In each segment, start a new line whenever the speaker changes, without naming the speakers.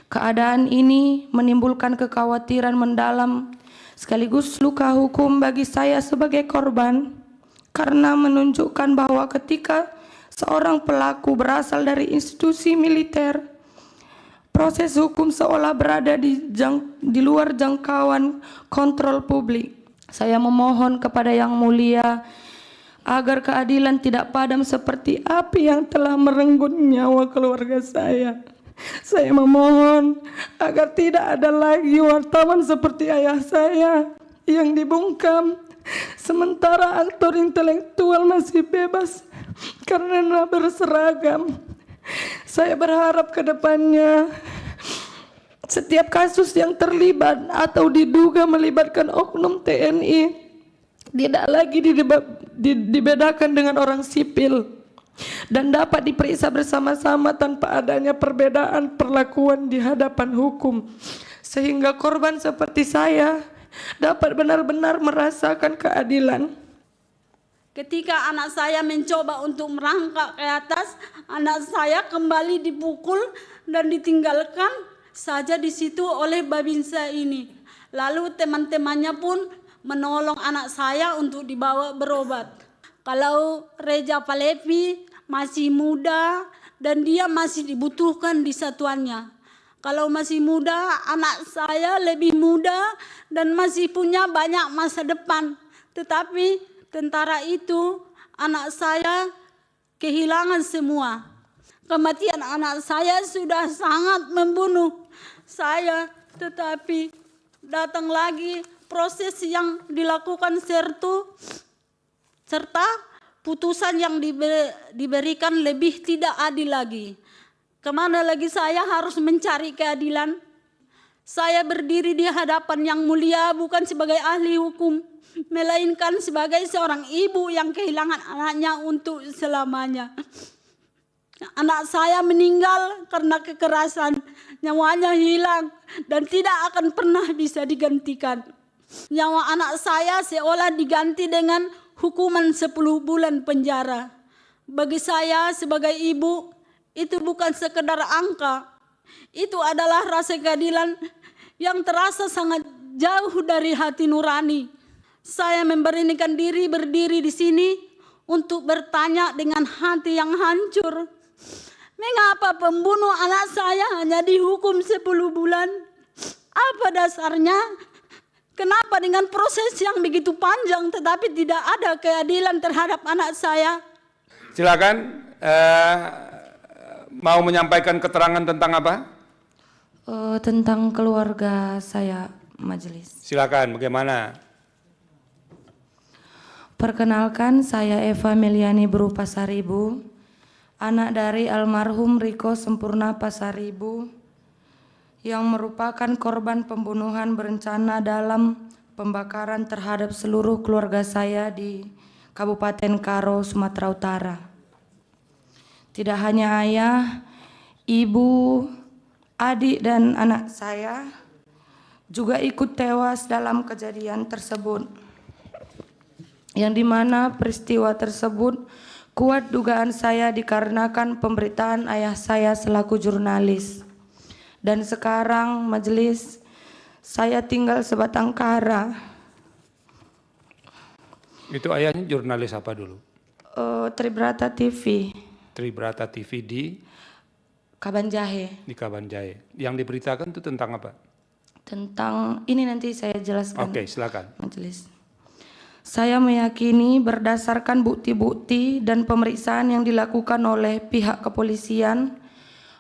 Keadaan ini menimbulkan kekhawatiran mendalam sekaligus luka hukum bagi saya sebagai korban karena menunjukkan bahwa ketika seorang pelaku berasal dari institusi militer, proses hukum seolah berada di luar jangkauan kontrol publik. Saya memohon kepada Yang Mulia agar keadilan tidak padam seperti api yang telah merenggut nyawa keluarga saya. Saya memohon agar tidak ada lagi wartawan seperti ayah saya yang dibungkam, sementara aktor intelektual masih bebas karena berseragam. Saya berharap ke depannya setiap kasus yang terlibat atau diduga melibatkan oknum TNI tidak lagi dibedakan dengan orang sipil dan dapat diperiksa bersama-sama tanpa adanya perbedaan perlakuan di hadapan hukum, sehingga korban seperti saya dapat benar-benar merasakan keadilan.
Ketika anak saya mencoba untuk merangkak ke atas, anak saya kembali dipukul dan ditinggalkan saja di situ oleh Babinsa ini. Lalu teman-temannya pun menolong anak saya untuk dibawa berobat. Kalau Reja Palevi masih muda dan dia masih dibutuhkan di satuannya. Kalau masih muda, anak saya lebih muda dan masih punya banyak masa depan. Tetapi tentara itu anak saya kehilangan semua. Kematian anak saya sudah sangat membunuh saya, tetapi datang lagi proses yang dilakukan serta putusan yang diberikan lebih tidak adil lagi. Kemana lagi saya harus mencari keadilan? Saya berdiri di hadapan Yang Mulia bukan sebagai ahli hukum, melainkan sebagai seorang ibu yang kehilangan anaknya untuk selamanya. Anak saya meninggal karena kekerasan, nyawanya hilang dan tidak akan pernah bisa digantikan. Nyawa anak saya seolah diganti dengan hukuman 10 bulan penjara. Bagi saya sebagai ibu, itu bukan sekedar angka. Itu adalah rasa keadilan yang terasa sangat jauh dari hati nurani. Saya memberanikan diri berdiri di sini untuk bertanya dengan hati yang hancur. Mengapa pembunuh anak saya hanya dihukum 10 bulan? Apa dasarnya? Kenapa dengan proses yang begitu panjang tetapi tidak ada keadilan terhadap anak saya?
Silakan, mau menyampaikan keterangan tentang apa?
Tentang keluarga saya, majelis.
Silakan, bagaimana?
Perkenalkan, saya Eva Meliani Bru Pasaribu, anak dari almarhum Riko Sempurna Pasaribu, yang merupakan korban pembunuhan berencana dalam pembakaran terhadap seluruh keluarga saya di Kabupaten Karo, Sumatera Utara. Tidak hanya ayah, ibu, adik dan anak saya juga ikut tewas dalam kejadian tersebut, yang dimana peristiwa tersebut kuat dugaan saya dikarenakan pemberitaan ayah saya selaku jurnalis. Dan sekarang majelis, saya tinggal sebatang kara.
Itu ayahnya jurnalis apa dulu?
Tribrata TV.
Tribrata TV di?
Kabanjahe.
Di Kabanjahe. Yang diberitakan itu tentang apa?
Tentang, ini nanti saya jelaskan.
Oke, silakan.
Majelis. Saya meyakini berdasarkan bukti-bukti dan pemeriksaan yang dilakukan oleh pihak kepolisian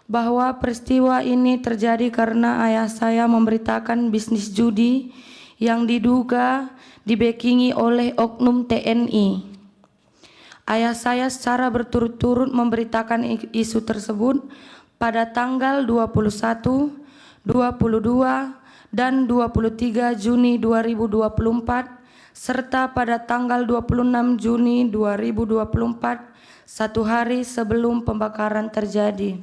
bahwa peristiwa ini terjadi karena ayah saya memberitakan bisnis judi yang diduga dibekingi oleh oknum TNI. Ayah saya secara berturut-turut memberitakan isu tersebut pada tanggal 21, 22, dan 23 Juni 2024 serta pada tanggal 26 Juni 2024, satu hari sebelum pembakaran terjadi.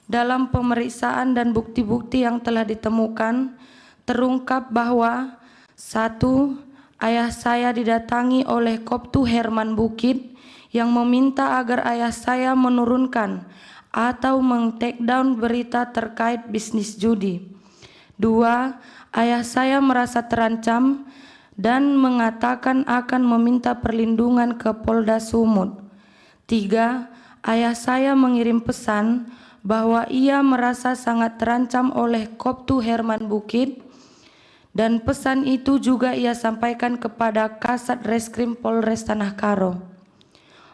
Dalam pemeriksaan dan bukti-bukti yang telah ditemukan, terungkap bahwa 1. Ayah saya didatangi oleh Koptu Herman Bukit yang meminta agar ayah saya menurunkan atau meng-take down berita terkait bisnis judi. 2. Ayah saya merasa terancam dan mengatakan akan meminta perlindungan ke Polda Sumut. 3. Ayah saya mengirim pesan bahwa ia merasa sangat terancam oleh Koptu Herman Bukit, dan pesan itu juga ia sampaikan kepada Kasat Reskrim Polres Tanah Karo.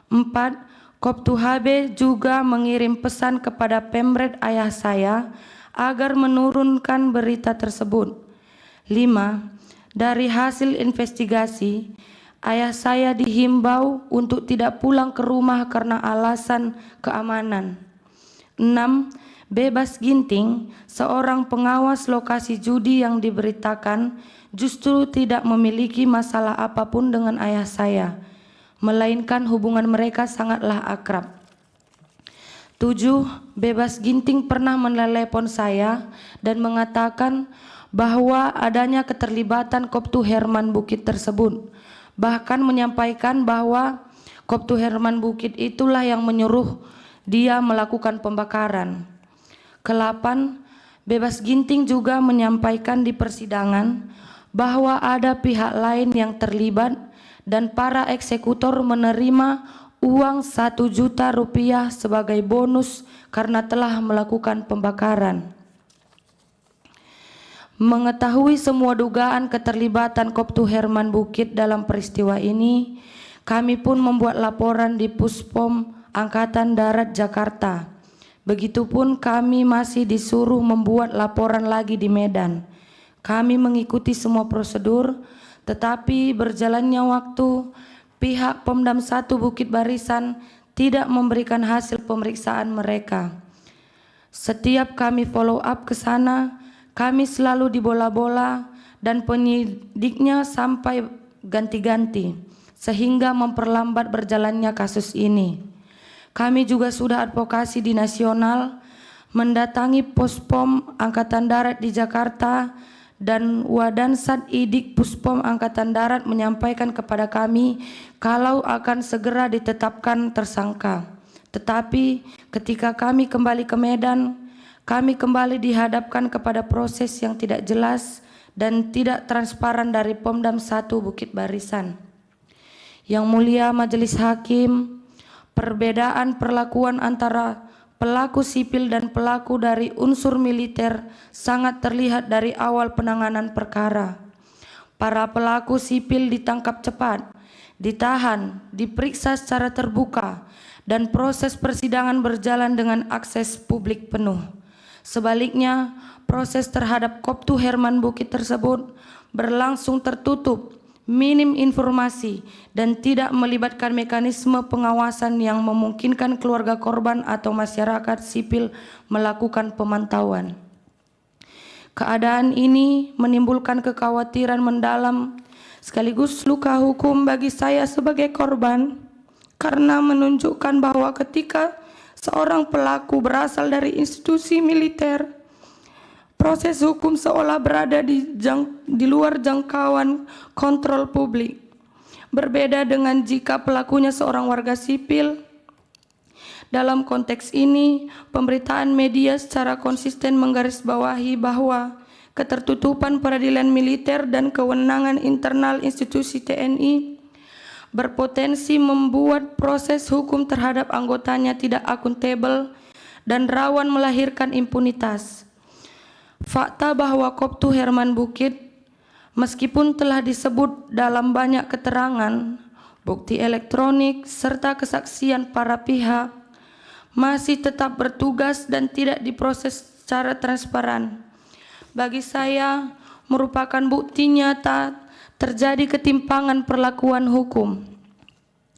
4. Koptu HB juga mengirim pesan kepada Pemret ayah saya agar menurunkan berita tersebut. 5. Dari hasil investigasi, ayah saya dihimbau untuk tidak pulang ke rumah karena alasan keamanan. 6. Bebas Ginting, seorang pengawas lokasi judi yang diberitakan, justru tidak memiliki masalah apapun dengan ayah saya, melainkan hubungan mereka sangatlah akrab. 7. Bebas Ginting pernah menelepon saya dan mengatakan bahwa adanya keterlibatan Koptu Herman Bukit tersebut, bahkan menyampaikan bahwa Koptu Herman Bukit itulah yang menyuruh dia melakukan pembakaran. Ke-8, Bebas Ginting juga menyampaikan di persidangan bahwa ada pihak lain yang terlibat dan para eksekutor menerima uang 1 juta rupiah sebagai bonus karena telah melakukan pembakaran. Mengetahui semua dugaan keterlibatan Koptu Herman Bukit dalam peristiwa ini, kami pun membuat laporan di Puspom Angkatan Darat Jakarta. Begitupun kami masih disuruh membuat laporan lagi di Medan. Kami mengikuti semua prosedur, tetapi berjalannya waktu, pihak Pomdam 1 Bukit Barisan tidak memberikan hasil pemeriksaan mereka. Setiap kami follow up ke sana, kami selalu dibola-bola dan penyidiknya sampai ganti-ganti, sehingga memperlambat berjalannya kasus ini. Kami juga sudah advokasi di nasional, mendatangi Puspom Angkatan Darat di Jakarta, dan Wadansat Idik Puspom Angkatan Darat menyampaikan kepada kami kalau akan segera ditetapkan tersangka. Tetapi ketika kami kembali ke Medan, kami kembali dihadapkan kepada proses yang tidak jelas dan tidak transparan dari Pomdam 1 Bukit Barisan. Yang Mulia Majelis Hakim, perbedaan perlakuan antara pelaku sipil dan pelaku dari unsur militer sangat terlihat dari awal penanganan perkara. Para pelaku sipil ditangkap cepat, ditahan, diperiksa secara terbuka, dan proses persidangan berjalan dengan akses publik penuh. Sebaliknya, proses terhadap Koptu Herman Bukit tersebut berlangsung tertutup, minim informasi, dan tidak melibatkan mekanisme pengawasan yang memungkinkan keluarga korban atau masyarakat sipil melakukan pemantauan. Keadaan ini menimbulkan kekhawatiran mendalam sekaligus luka hukum bagi saya sebagai korban, karena menunjukkan bahwa ketika seorang pelaku berasal dari institusi militer, proses hukum seolah berada di luar jangkauan kontrol publik. Berbeda dengan jika pelakunya seorang warga sipil. Dalam konteks ini, pemberitaan media secara konsisten menggarisbawahi bahwa ketertutupan peradilan militer dan kewenangan internal institusi TNI berpotensi membuat proses hukum terhadap anggotanya tidak akuntabel dan rawan melahirkan impunitas. Fakta bahwa Koptu Herman Bukit, meskipun telah disebut dalam banyak keterangan, bukti elektronik, serta kesaksian para pihak, masih tetap bertugas dan tidak diproses secara transparan. Bagi saya, merupakan bukti nyata terjadi ketimpangan perlakuan hukum.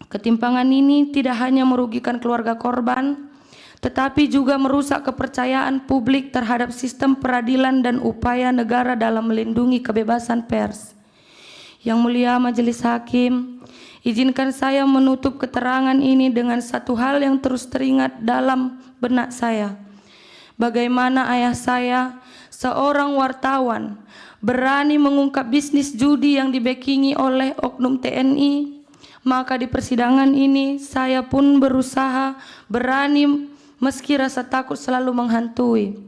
Ketimpangan ini tidak hanya merugikan keluarga korban, tetapi juga merusak kepercayaan publik terhadap sistem peradilan dan upaya negara dalam melindungi kebebasan pers. Yang Mulia Majelis Hakim, izinkan saya menutup keterangan ini dengan satu hal yang terus teringat dalam benak saya. Bagaimana ayah saya, seorang wartawan, berani mengungkap bisnis judi yang dibekingi oleh oknum TNI. Maka di persidangan ini saya pun berusaha berani meski rasa takut selalu menghantui.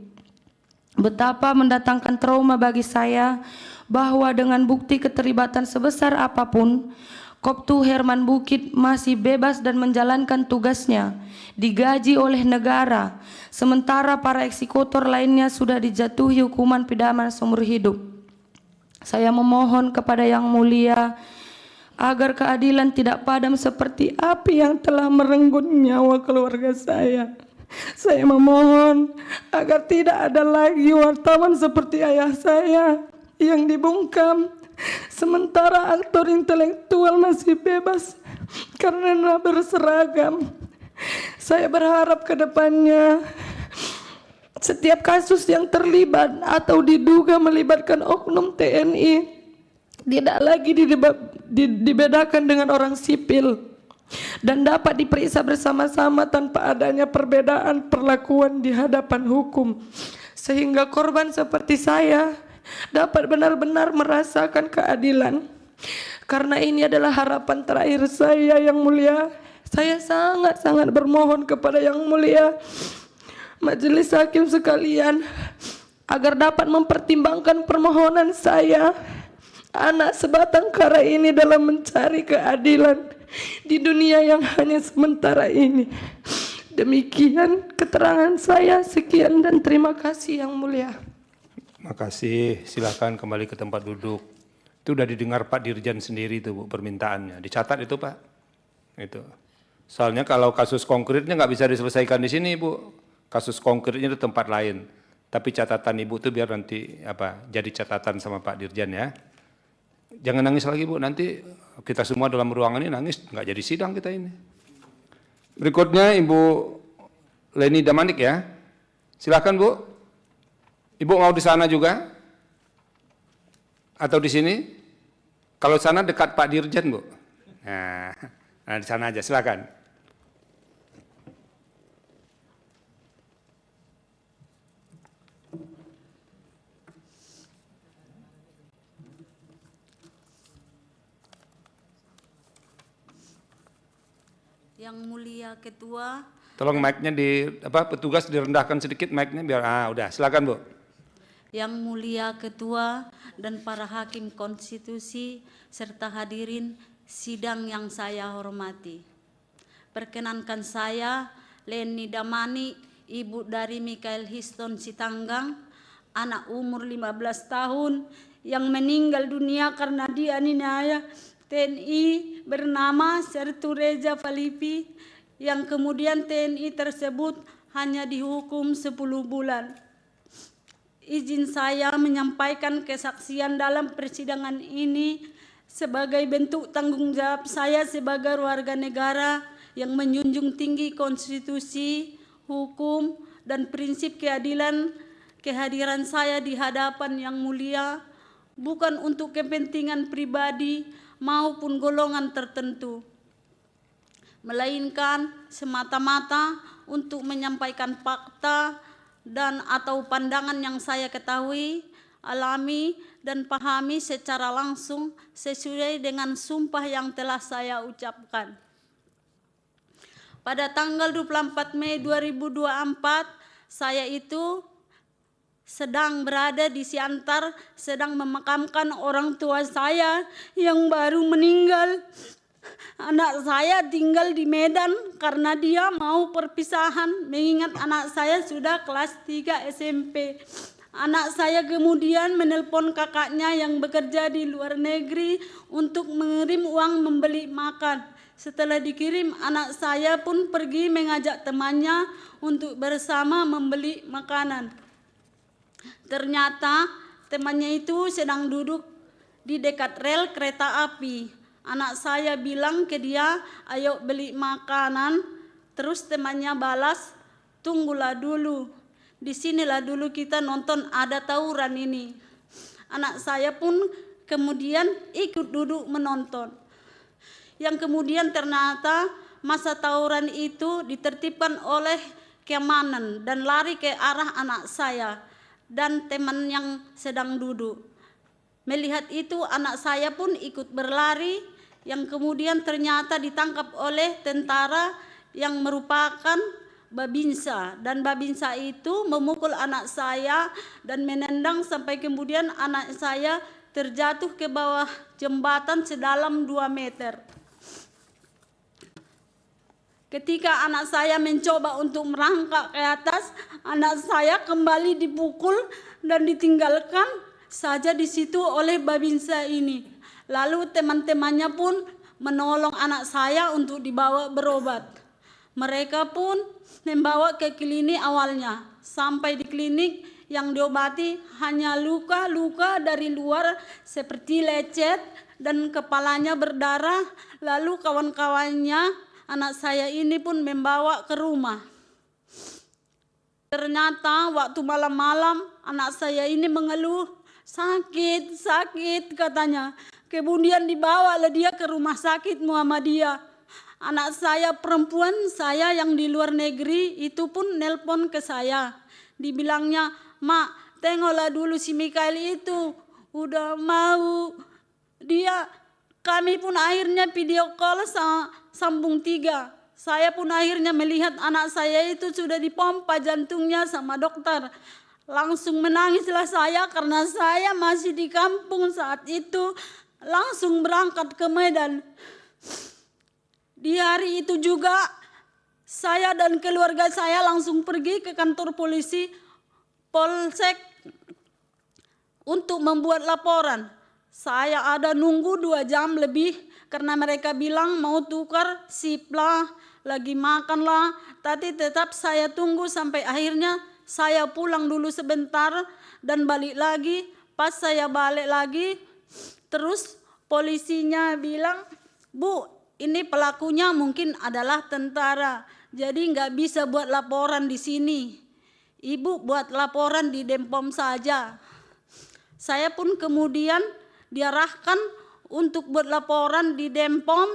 Betapa mendatangkan trauma bagi saya bahwa dengan bukti keterlibatan sebesar apapun, Koptu Herman Bukit masih bebas dan menjalankan tugasnya, digaji oleh negara, sementara para eksekutor lainnya sudah dijatuhi hukuman pidana seumur hidup. Saya memohon kepada Yang Mulia agar keadilan tidak padam seperti api yang telah merenggut nyawa keluarga saya. Saya memohon agar tidak ada lagi wartawan seperti ayah saya yang dibungkam, sementara aktor intelektual masih bebas karena berseragam. Saya berharap ke depannya setiap kasus yang terlibat atau diduga melibatkan oknum TNI tidak lagi dibedakan dengan orang sipil dan dapat diperiksa bersama-sama tanpa adanya perbedaan perlakuan di hadapan hukum, sehingga korban seperti saya dapat benar-benar merasakan keadilan. Karena ini adalah harapan terakhir saya, Yang Mulia. Saya sangat-sangat bermohon kepada Yang Mulia majelis hakim sekalian agar dapat mempertimbangkan permohonan saya, anak sebatang kara ini, dalam mencari keadilan di dunia yang hanya sementara ini. Demikian keterangan saya. Sekian dan terima kasih Yang Mulia.
Makasih, silakan kembali ke tempat duduk. Itu udah didengar Pak Dirjen sendiri itu Bu, permintaannya. Dicatat itu Pak. Itu. Soalnya kalau kasus konkretnya nggak bisa diselesaikan di sini Bu. Kasus konkretnya di tempat lain. Tapi catatan Ibu itu biar nanti jadi catatan sama Pak Dirjen ya. Jangan nangis lagi Bu, nanti kita semua dalam ruangan ini nangis, nggak jadi sidang kita ini. Berikutnya Ibu Leni Damanik ya. Silakan Bu. Ibu mau di sana juga? Atau di sini? Kalau sana dekat Pak Dirjen Bu. Nah di sana aja, silakan.
Yang Mulia Ketua,
Tolong mic-nya petugas direndahkan sedikit mic-nya biar udah, silakan Bu.
Yang Mulia Ketua dan para hakim konstitusi serta hadirin sidang yang saya hormati. Perkenankan saya Leni Damani, ibu dari Michael Histon Sitanggang, anak umur 15 tahun yang meninggal dunia karena dianiaya TNI bernama Sertu Reza Falipi, yang kemudian TNI tersebut hanya dihukum 10 bulan. Izin saya menyampaikan kesaksian dalam persidangan ini sebagai bentuk tanggung jawab saya sebagai warga negara yang menjunjung tinggi konstitusi, hukum, dan prinsip keadilan. Kehadiran saya di hadapan Yang Mulia bukan untuk kepentingan pribadi maupun golongan tertentu, melainkan semata-mata untuk menyampaikan fakta dan atau pandangan yang saya ketahui, alami, dan pahami secara langsung sesuai dengan sumpah yang telah saya ucapkan. Pada tanggal 24 Mei 2024, saya itu sedang berada di Siantar, sedang memakamkan orang tua saya yang baru meninggal. Anak saya tinggal di Medan karena dia mau perpisahan, mengingat anak saya sudah kelas 3 SMP. Anak saya kemudian menelpon kakaknya yang bekerja di luar negeri untuk mengirim uang membeli makan. Setelah dikirim, anak saya pun pergi mengajak temannya untuk bersama membeli makanan. Ternyata temannya itu sedang duduk di dekat rel kereta api. Anak saya bilang ke dia, ayo beli makanan. Terus temannya balas, tunggulah dulu. Disinilah dulu kita nonton ada tawuran ini. Anak saya pun kemudian ikut duduk menonton. Yang kemudian ternyata masa tawuran itu ditertibkan oleh keamanan dan lari ke arah anak saya dan teman yang sedang duduk. Melihat itu anak saya pun ikut berlari, yang kemudian ternyata ditangkap oleh tentara yang merupakan Babinsa, dan Babinsa itu memukul anak saya dan menendang sampai kemudian anak saya terjatuh ke bawah jembatan sedalam 2 meter. Ketika anak saya mencoba untuk merangkak ke atas, anak saya kembali dipukul dan ditinggalkan saja di situ oleh Babinsa ini. Lalu teman-temannya pun menolong anak saya untuk dibawa berobat. Mereka pun membawa ke klinik awalnya. Sampai di klinik yang diobati hanya luka-luka dari luar seperti lecet dan kepalanya berdarah. Lalu kawan-kawannya anak saya ini pun membawa ke rumah. Ternyata waktu malam-malam anak saya ini mengeluh, sakit katanya. Kemudian dibawalah dia ke rumah sakit Muhammadiyah. Anak saya perempuan saya yang di luar negeri itu pun nelpon ke saya. Dibilangnya, "Mak, tengoklah dulu si Mikael itu. Udah mau dia." Kami pun akhirnya video call sambung 3. Saya pun akhirnya melihat anak saya itu sudah dipompa jantungnya sama dokter. Langsung menangislah saya karena saya masih di kampung saat itu. Langsung berangkat ke Medan. Di hari itu juga saya dan keluarga saya langsung pergi ke kantor polisi Polsek untuk membuat laporan. Saya ada nunggu 2 jam lebih karena mereka bilang mau tukar sip lah, lagi makan lah. Tapi tetap saya tunggu sampai akhirnya saya pulang dulu sebentar dan balik lagi. Pas saya balik lagi, terus polisinya bilang, "Bu, ini pelakunya mungkin adalah tentara, jadi nggak bisa buat laporan di sini. Ibu buat laporan di Denpom saja." Saya pun kemudian diarahkan untuk buat laporan di Denpom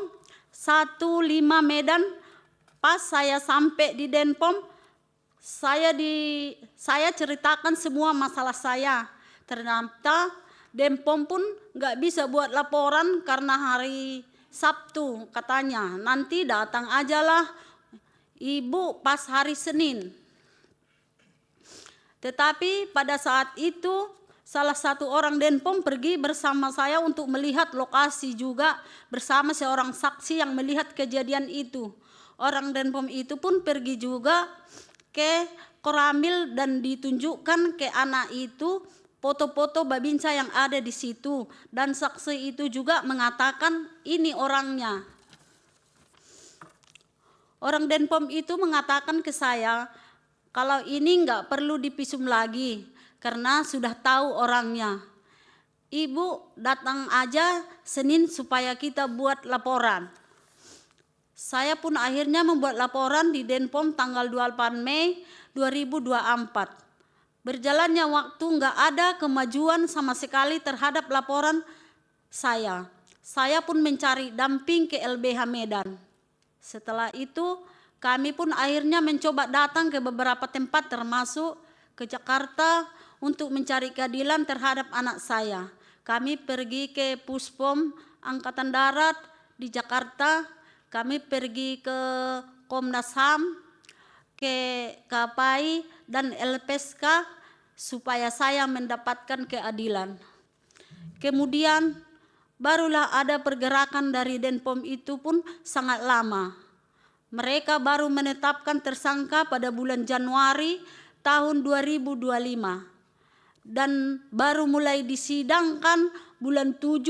15 Medan. Pas saya sampai di Denpom, saya ceritakan semua masalah saya. Ternyata Denpom pun nggak bisa buat laporan karena hari Sabtu katanya. Nanti datang ajalah ibu pas hari Senin. Tetapi pada saat itu salah satu orang Denpom pergi bersama saya untuk melihat lokasi juga bersama seorang saksi yang melihat kejadian itu. Orang Denpom itu pun pergi juga ke Koramil dan ditunjukkan ke anak itu foto-foto Babinsa yang ada di situ. Dan saksi itu juga mengatakan ini orangnya. Orang Denpom itu mengatakan ke saya, kalau ini nggak perlu dipisum lagi karena sudah tahu orangnya. Ibu datang aja Senin supaya kita buat laporan. Saya pun akhirnya membuat laporan di Denpom tanggal 28 Mei 2024. Berjalannya waktu nggak ada kemajuan sama sekali terhadap laporan saya. Saya pun mencari damping ke LBH Medan. Setelah itu kami pun akhirnya mencoba datang ke beberapa tempat termasuk ke Jakarta untuk mencari keadilan terhadap anak saya. Kami pergi ke Puspom Angkatan Darat di Jakarta, kami pergi ke Komnas HAM, ke KPI dan LPSK supaya saya mendapatkan keadilan. Kemudian barulah ada pergerakan dari Denpom itu pun sangat lama. Mereka baru menetapkan tersangka pada bulan Januari tahun 2025. Dan baru mulai disidangkan bulan 7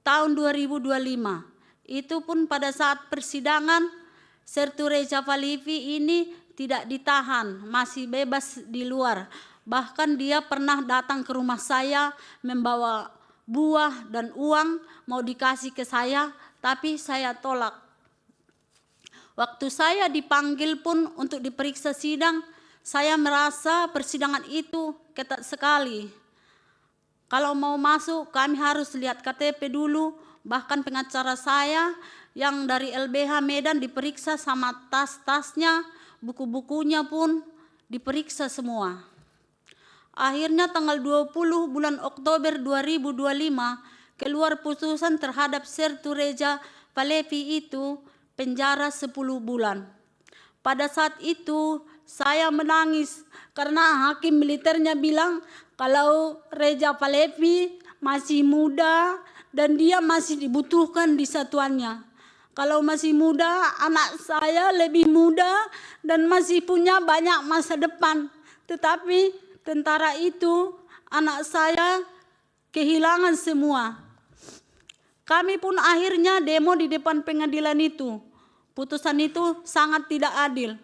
tahun 2025. Itu pun pada saat persidangan Sertu Reja Falifi ini tidak ditahan, masih bebas di luar. Bahkan dia pernah datang ke rumah saya membawa buah dan uang mau dikasih ke saya, tapi saya tolak. Waktu saya dipanggil pun untuk diperiksa sidang, saya merasa persidangan itu ketat sekali. Kalau mau masuk kami harus lihat KTP dulu. Bahkan pengacara saya yang dari LBH Medan diperiksa sama tas-tasnya, buku-bukunya pun diperiksa semua. Akhirnya tanggal 20 bulan Oktober 2025 keluar putusan terhadap Sertu Reja Falevi itu penjara 10 bulan. Pada saat itu saya menangis karena hakim militernya bilang kalau Reja Falepi masih muda dan dia masih dibutuhkan di satuannya. Kalau masih muda, anak saya lebih muda dan masih punya banyak masa depan. Tetapi tentara itu anak saya kehilangan semua. Kami pun akhirnya demo di depan pengadilan itu. Putusan itu sangat tidak adil.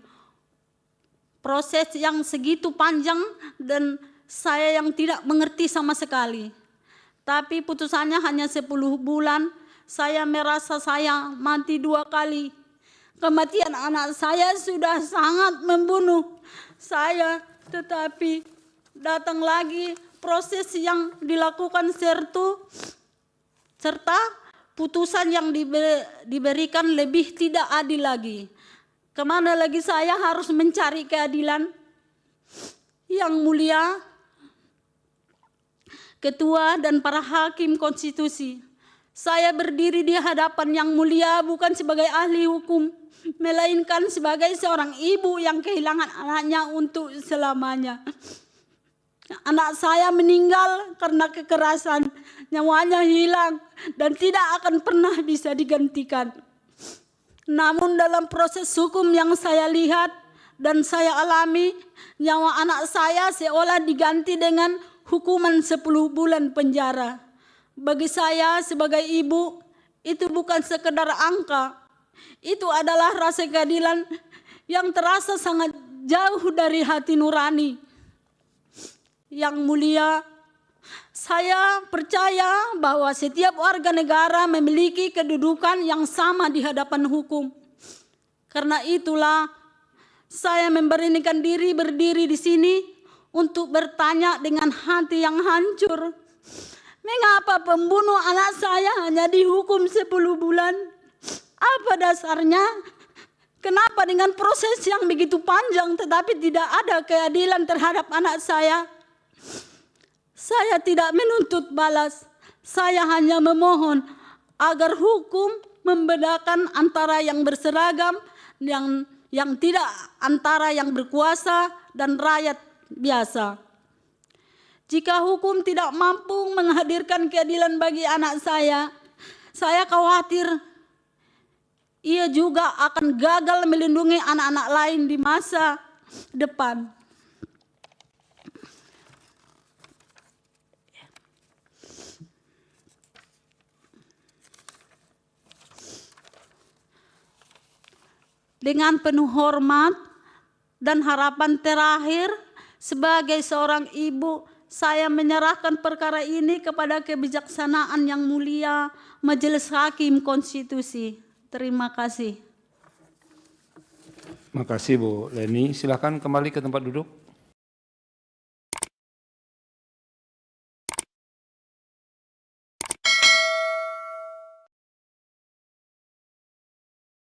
Proses yang segitu panjang dan saya yang tidak mengerti sama sekali. Tapi putusannya hanya 10 bulan. Saya merasa saya mati 2 kali. Kematian anak saya sudah sangat membunuh saya. Tetapi datang lagi proses yang dilakukan serta putusan yang diberikan lebih tidak adil lagi. Kemana lagi saya harus mencari keadilan? Yang mulia, Ketua dan para hakim konstitusi, saya berdiri di hadapan yang mulia bukan sebagai ahli hukum, melainkan sebagai seorang ibu yang kehilangan anaknya untuk selamanya. Anak saya meninggal karena kekerasan, nyawanya hilang dan tidak akan pernah bisa digantikan. Namun dalam proses hukum yang saya lihat dan saya alami, nyawa anak saya seolah diganti dengan hukuman 10 bulan penjara. Bagi saya sebagai ibu, itu bukan sekedar angka. Itu adalah rasa keadilan yang terasa sangat jauh dari hati nurani. Yang mulia, saya percaya bahwa setiap warga negara memiliki kedudukan yang sama di hadapan hukum. Karena itulah saya memberanikan diri berdiri di sini untuk bertanya dengan hati yang hancur. Mengapa pembunuh anak saya hanya dihukum 10 bulan? Apa dasarnya? Kenapa dengan proses yang begitu panjang tetapi tidak ada keadilan terhadap anak saya? Saya tidak menuntut balas. Saya hanya memohon agar hukum membedakan antara yang berseragam, yang tidak, antara yang berkuasa dan rakyat biasa. Jika hukum tidak mampu menghadirkan keadilan bagi anak saya khawatir ia juga akan gagal melindungi anak-anak lain di masa depan. Dengan penuh hormat dan harapan terakhir, sebagai seorang ibu, saya menyerahkan perkara ini kepada kebijaksanaan yang mulia Majelis Hakim Konstitusi. Terima kasih.
Terima kasih Bu Leni. Silakan kembali ke tempat duduk.